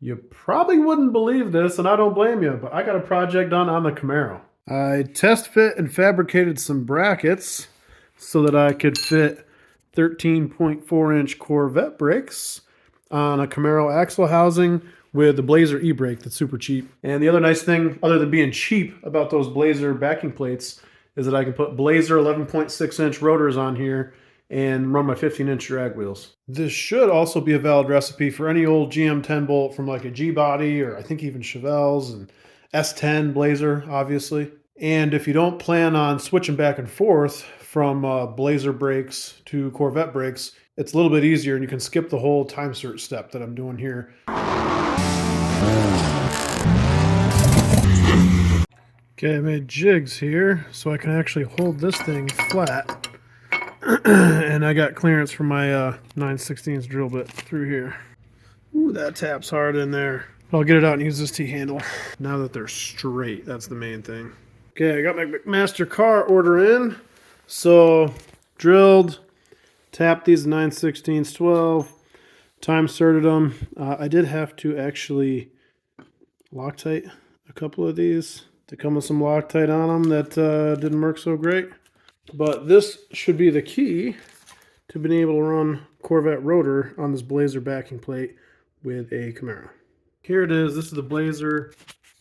You probably wouldn't believe this, and I don't blame you, but I got a project done on the Camaro. I test fit and fabricated some brackets so that I could fit 13.4-inch Corvette brakes on a Camaro axle housing with the Blazer e-brake that's super cheap. And the other nice thing, other than being cheap, about those Blazer backing plates is that I can put Blazer 11.6-inch rotors on here and run my 15-inch drag wheels. This should also be a valid recipe for any old GM 10 bolt from like a G-body, or I think even Chevelle's, and S10 Blazer, obviously. And if you don't plan on switching back and forth from Blazer brakes to Corvette brakes, it's a little bit easier and you can skip the whole time cert step that I'm doing here. Okay, I made jigs here so I can actually hold this thing flat. And I got clearance from my 9/16 drill bit through here. Ooh, that taps hard in there. I'll get it out and use this T-handle. Now that they're straight, that's the main thing. Okay, I got my McMaster-Carr order in. So, drilled, tapped these 9/16 12, time certed them. I did have to actually Loctite a couple of these to come with some Loctite on them that didn't work so great. But this should be the key to being able to run Corvette rotor on this Blazer backing plate with a Camaro. Here it is. This is the Blazer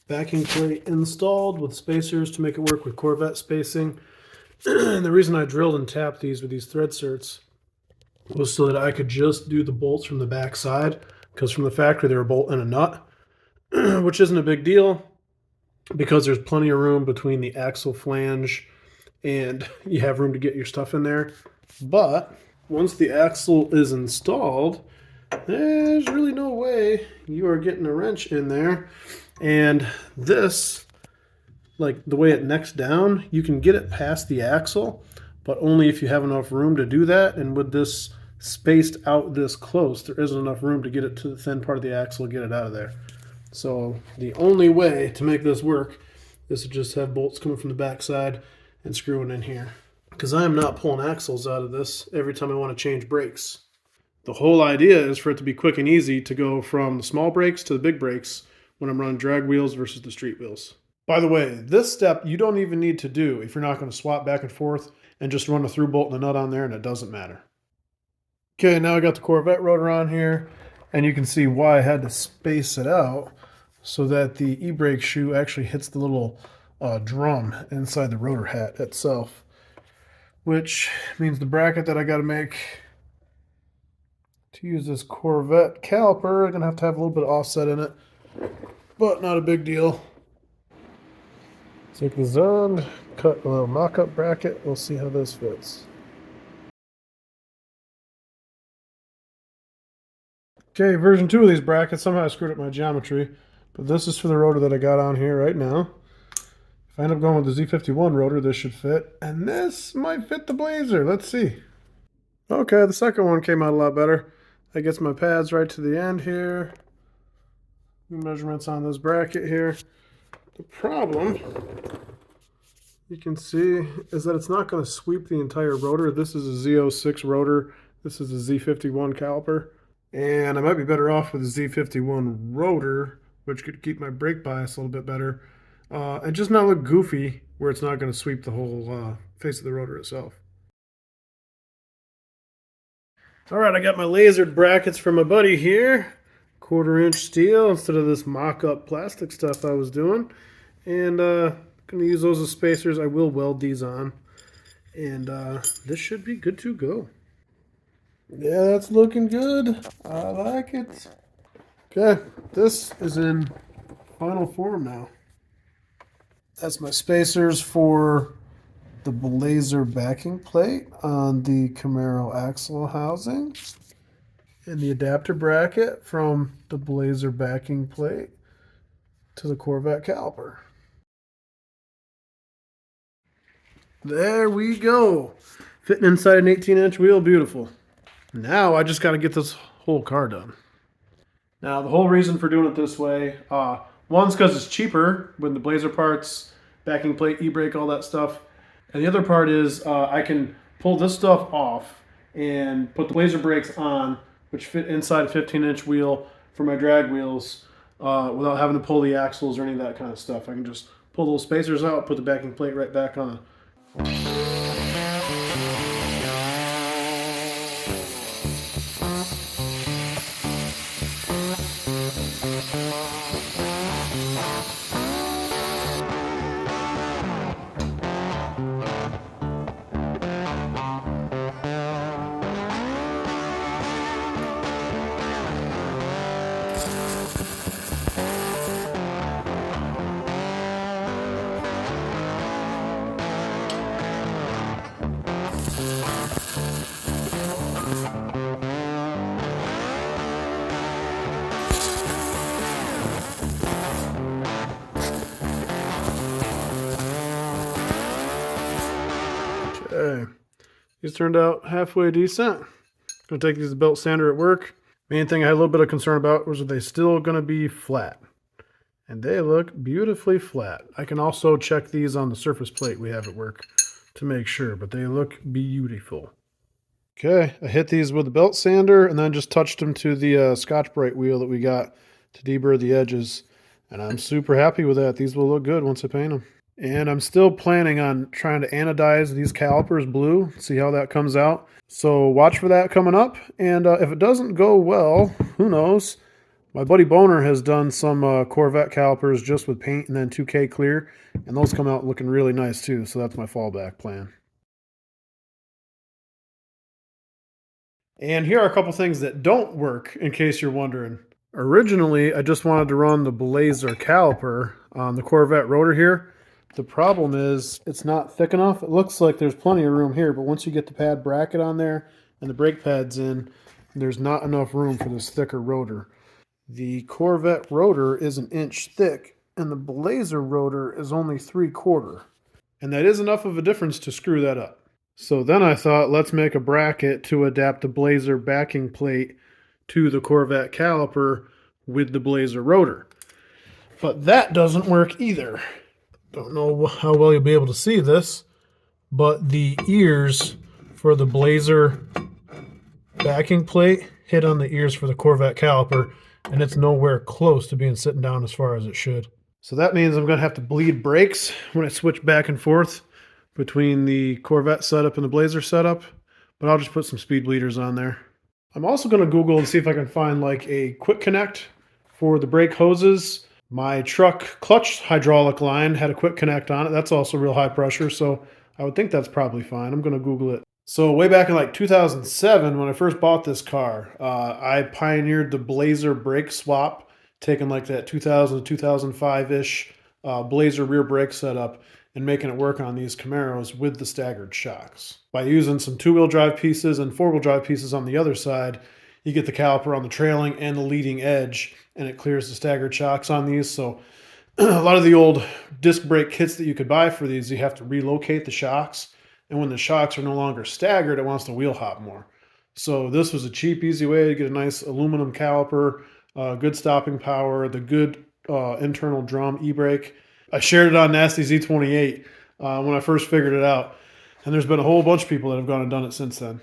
backing plate installed with spacers to make it work with Corvette spacing. And the reason I drilled and tapped these with these thread certs was so that I could just do the bolts from the back side, because from the factory they were a bolt and a nut, which isn't a big deal because there's plenty of room between the axle flange and you have room to get your stuff in there. But once the axle is installed, there's really no way you are getting a wrench in there. And this, like the way it necks down, you can get it past the axle, but only if you have enough room to do that. And with this spaced out this close, there isn't enough room to get it to the thin part of the axle, get it out of there. So the only way to make this work is to just have bolts coming from the back side and screwing in here, because I am not pulling axles out of this every time I want to change brakes. The whole idea is for it to be quick and easy to go from the small brakes to the big brakes when I'm running drag wheels versus the street wheels. By the way, this step you don't even need to do if you're not going to swap back and forth and just run a through bolt and a nut on there and it doesn't matter. Okay, now I got the Corvette rotor on here, and you can see why I had to space it out so that the e-brake shoe actually hits the little drum inside the rotor hat itself, which means the bracket that I got to make to use this Corvette caliper, I'm going to have a little bit of offset in it, but not a big deal. Take this on, cut a little mock-up bracket, we'll see how this fits. Okay, version 2 of these brackets, somehow I screwed up my geometry, but this is for the rotor that I got on here right now. If I end up going with the Z51 rotor, this should fit. And this might fit the Blazer. Let's see. Okay, the second one came out a lot better. That gets my pads right to the end here. Measurements on this bracket here. The problem, you can see, is that it's not going to sweep the entire rotor. This is a Z06 rotor. This is a Z51 caliper. And I might be better off with a Z51 rotor, which could keep my brake bias a little bit better. And just not look goofy where it's not going to sweep the whole face of the rotor itself. All right, I got my lasered brackets from my buddy here. 1/4-inch steel instead of this mock-up plastic stuff I was doing. And going to use those as spacers. I will weld these on. And this should be good to go. Yeah, that's looking good. I like it. Okay, this is in final form now. That's my spacers for the Blazer backing plate on the Camaro axle housing, and the adapter bracket from the Blazer backing plate to the Corvette caliper. There we go. Fitting inside an 18-inch wheel, beautiful. Now I just got to get this whole car done. Now the whole reason for doing it this way, one's because it's cheaper with the Blazer parts, backing plate, e-brake, all that stuff. And the other part is I can pull this stuff off and put the Blazer brakes on, which fit inside a 15-inch wheel for my drag wheels, without having to pull the axles or any of that kind of stuff. I can just pull those spacers out, put the backing plate right back on. Okay, these turned out halfway decent. Gonna take these to the belt sander at work. Main thing I had a little bit of concern about was, are they still gonna be flat? And they look beautifully flat. I can also check these on the surface plate we have at work to make sure, but they look beautiful. Okay, I hit these with the belt sander and then just touched them to the Scotch-Brite wheel that we got to deburr the edges. And I'm super happy with that. These will look good once I paint them. And I'm still planning on trying to anodize these calipers blue, see how that comes out. So watch for that coming up. And if it doesn't go well, who knows? My buddy Boner has done some Corvette calipers just with paint and then 2K clear. And those come out looking really nice too. So that's my fallback plan. And here are a couple things that don't work in case you're wondering. Originally, I just wanted to run the Blazer caliper on the Corvette rotor here. The problem is it's not thick enough. It looks like there's plenty of room here, but once you get the pad bracket on there and the brake pads in, there's not enough room for this thicker rotor. The Corvette rotor is 1 inch thick and the Blazer rotor is only 3/4. And that is enough of a difference to screw that up. So then I thought, let's make a bracket to adapt the Blazer backing plate to the Corvette caliper with the Blazer rotor. But that doesn't work either. Don't know how well you'll be able to see this, but the ears for the Blazer backing plate hit on the ears for the Corvette caliper, and it's nowhere close to being sitting down as far as it should. So that means I'm going to have to bleed brakes when I switch back and forth between the Corvette setup and the Blazer setup, but I'll just put some speed bleeders on there. I'm also going to Google and see if I can find like a quick connect for the brake hoses. My truck clutch hydraulic line had a quick connect on it. That's also real high pressure, so I would think that's probably fine. I'm going to Google it. So way back in like 2007, when I first bought this car, I pioneered the Blazer brake swap, taking like that 2000 to 2005-ish Blazer rear brake setup and making it work on these Camaros with the staggered shocks. By using some 2-wheel drive pieces and 4-wheel drive pieces on the other side, you get the caliper on the trailing and the leading edge, and it clears the staggered shocks on these. So a lot of the old disc brake kits that you could buy for these, you have to relocate the shocks. And when the shocks are no longer staggered, it wants to wheel hop more. So this was a cheap, easy way to get a nice aluminum caliper, good stopping power, the good internal drum e-brake. I shared it on Nasty Z28 when I first figured it out. And there's been a whole bunch of people that have gone and done it since then.